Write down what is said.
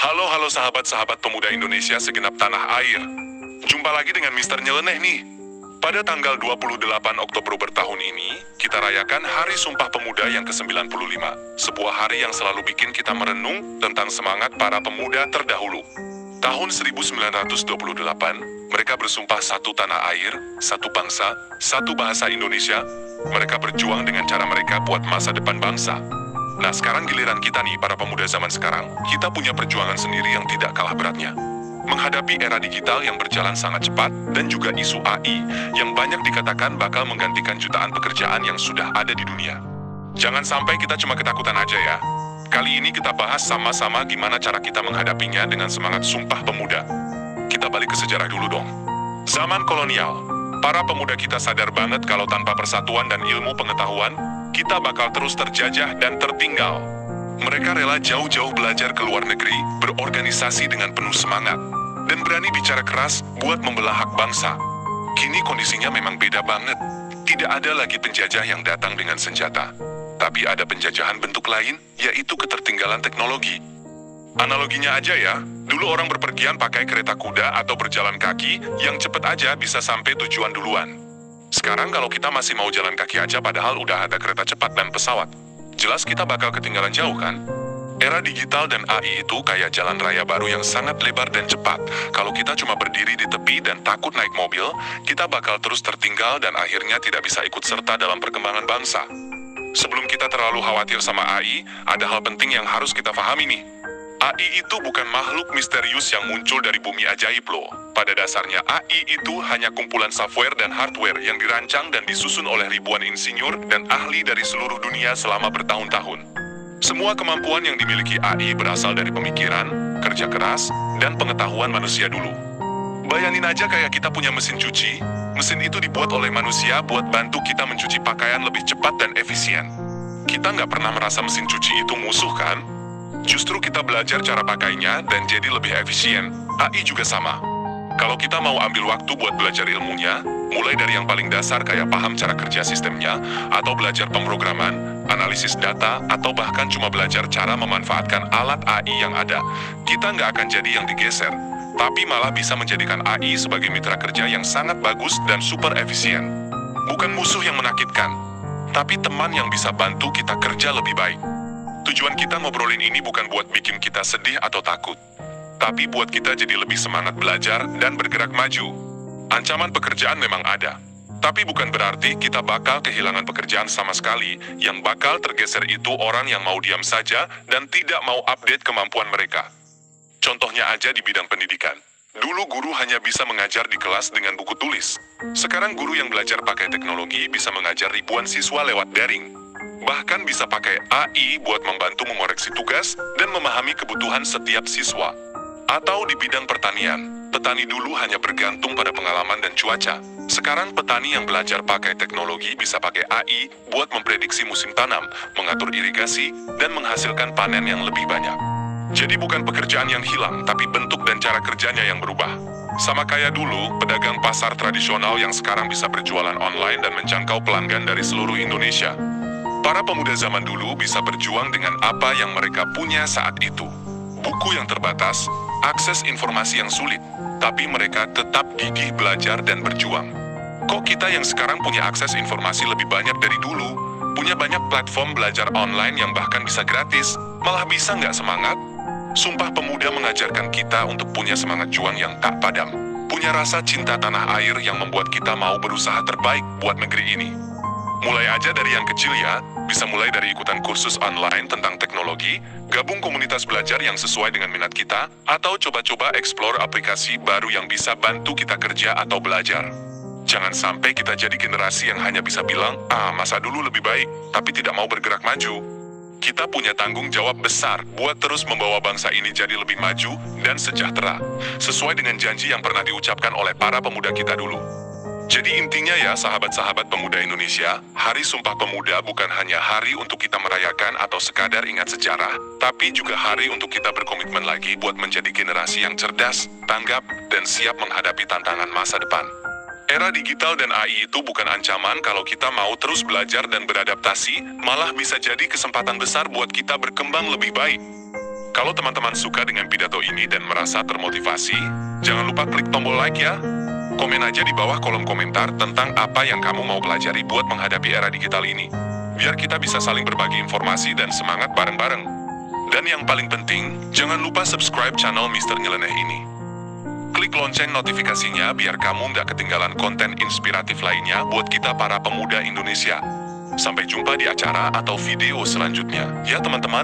Halo sahabat-sahabat pemuda Indonesia segenap tanah air. Jumpa lagi dengan Mister Nyeleneh nih. Pada tanggal 28 Oktober bertahun ini, kita rayakan Hari Sumpah Pemuda yang ke-95. Sebuah hari yang selalu bikin kita merenung tentang semangat para pemuda terdahulu. Tahun 1928, mereka bersumpah satu tanah air, satu bangsa, satu bahasa Indonesia. Mereka berjuang dengan cara mereka buat masa depan bangsa. Nah, sekarang giliran kita nih, para pemuda zaman sekarang, kita punya perjuangan sendiri yang tidak kalah beratnya. Menghadapi era digital yang berjalan sangat cepat, dan juga isu AI yang banyak dikatakan bakal menggantikan jutaan pekerjaan yang sudah ada di dunia. Jangan sampai kita cuma ketakutan aja ya. Kali ini kita bahas sama-sama gimana cara kita menghadapinya dengan semangat Sumpah Pemuda. Kita balik ke sejarah dulu dong. Zaman kolonial, para pemuda kita sadar banget kalau tanpa persatuan dan ilmu pengetahuan, kita bakal terus terjajah dan tertinggal. Mereka rela jauh-jauh belajar ke luar negeri, berorganisasi dengan penuh semangat, dan berani bicara keras buat membelah hak bangsa. Kini kondisinya memang beda banget. Tidak ada lagi penjajah yang datang dengan senjata. Tapi ada penjajahan bentuk lain, yaitu ketertinggalan teknologi. Analoginya aja ya, dulu orang berpergian pakai kereta kuda atau berjalan kaki yang cepat aja bisa sampai tujuan duluan. Sekarang kalau kita masih mau jalan kaki aja padahal udah ada kereta cepat dan pesawat, jelas kita bakal ketinggalan jauh kan? Era digital dan AI itu kayak jalan raya baru yang sangat lebar dan cepat. Kalau kita cuma berdiri di tepi dan takut naik mobil, kita bakal terus tertinggal dan akhirnya tidak bisa ikut serta dalam perkembangan bangsa. Sebelum kita terlalu khawatir sama AI, ada hal penting yang harus kita pahami nih. AI itu bukan makhluk misterius yang muncul dari bumi ajaib loh. Pada dasarnya AI itu hanya kumpulan software dan hardware yang dirancang dan disusun oleh ribuan insinyur dan ahli dari seluruh dunia selama bertahun-tahun. Semua kemampuan yang dimiliki AI berasal dari pemikiran, kerja keras, dan pengetahuan manusia dulu. Bayangin aja kayak kita punya mesin cuci, mesin itu dibuat oleh manusia buat bantu kita mencuci pakaian lebih cepat dan efisien. Kita nggak pernah merasa mesin cuci itu musuh kan? Justru kita belajar cara pakainya dan jadi lebih efisien. AI juga sama. Kalau kita mau ambil waktu buat belajar ilmunya, mulai dari yang paling dasar kayak paham cara kerja sistemnya, atau belajar pemrograman, analisis data, atau bahkan cuma belajar cara memanfaatkan alat AI yang ada, kita nggak akan jadi yang digeser, tapi malah bisa menjadikan AI sebagai mitra kerja yang sangat bagus dan super efisien. Bukan musuh yang menakutkan, tapi teman yang bisa bantu kita kerja lebih baik. Tujuan kita ngobrolin ini bukan buat bikin kita sedih atau takut, tapi buat kita jadi lebih semangat belajar dan bergerak maju. Ancaman pekerjaan memang ada, tapi bukan berarti kita bakal kehilangan pekerjaan sama sekali. Yang bakal tergeser itu orang yang mau diam saja dan tidak mau update kemampuan mereka. Contohnya aja di bidang pendidikan. Dulu guru hanya bisa mengajar di kelas dengan buku tulis. Sekarang guru yang belajar pakai teknologi bisa mengajar ribuan siswa lewat daring. Bahkan bisa pakai AI buat membantu mengoreksi tugas dan memahami kebutuhan setiap siswa. Atau di bidang pertanian, petani dulu hanya bergantung pada pengalaman dan cuaca. Sekarang petani yang belajar pakai teknologi bisa pakai AI buat memprediksi musim tanam, mengatur irigasi, dan menghasilkan panen yang lebih banyak. Jadi bukan pekerjaan yang hilang, tapi bentuk dan cara kerjanya yang berubah. Sama kayak dulu, pedagang pasar tradisional yang sekarang bisa berjualan online dan menjangkau pelanggan dari seluruh Indonesia. Para pemuda zaman dulu bisa berjuang dengan apa yang mereka punya saat itu. Buku yang terbatas, akses informasi yang sulit, tapi mereka tetap gigih belajar dan berjuang. Kok kita yang sekarang punya akses informasi lebih banyak dari dulu, punya banyak platform belajar online yang bahkan bisa gratis, malah bisa nggak semangat? Sumpah Pemuda mengajarkan kita untuk punya semangat juang yang tak padam, punya rasa cinta tanah air yang membuat kita mau berusaha terbaik buat negeri ini. Mulai aja dari yang kecil ya, bisa mulai dari ikutan kursus online tentang teknologi, gabung komunitas belajar yang sesuai dengan minat kita, atau coba-coba explore aplikasi baru yang bisa bantu kita kerja atau belajar. Jangan sampai kita jadi generasi yang hanya bisa bilang, masa dulu lebih baik, tapi tidak mau bergerak maju. Kita punya tanggung jawab besar buat terus membawa bangsa ini jadi lebih maju dan sejahtera, sesuai dengan janji yang pernah diucapkan oleh para pemuda kita dulu. Jadi intinya ya sahabat-sahabat pemuda Indonesia, Hari Sumpah Pemuda bukan hanya hari untuk kita merayakan atau sekadar ingat sejarah, tapi juga hari untuk kita berkomitmen lagi buat menjadi generasi yang cerdas, tanggap, dan siap menghadapi tantangan masa depan. Era digital dan AI itu bukan ancaman kalau kita mau terus belajar dan beradaptasi, malah bisa jadi kesempatan besar buat kita berkembang lebih baik. Kalau teman-teman suka dengan pidato ini dan merasa termotivasi, jangan lupa klik tombol like ya. Komen aja di bawah kolom komentar tentang apa yang kamu mau pelajari buat menghadapi era digital ini. Biar kita bisa saling berbagi informasi dan semangat bareng-bareng. Dan yang paling penting, jangan lupa subscribe channel Mister Nyeleneh ini. Klik lonceng notifikasinya biar kamu nggak ketinggalan konten inspiratif lainnya buat kita para pemuda Indonesia. Sampai jumpa di acara atau video selanjutnya. Ya teman-teman.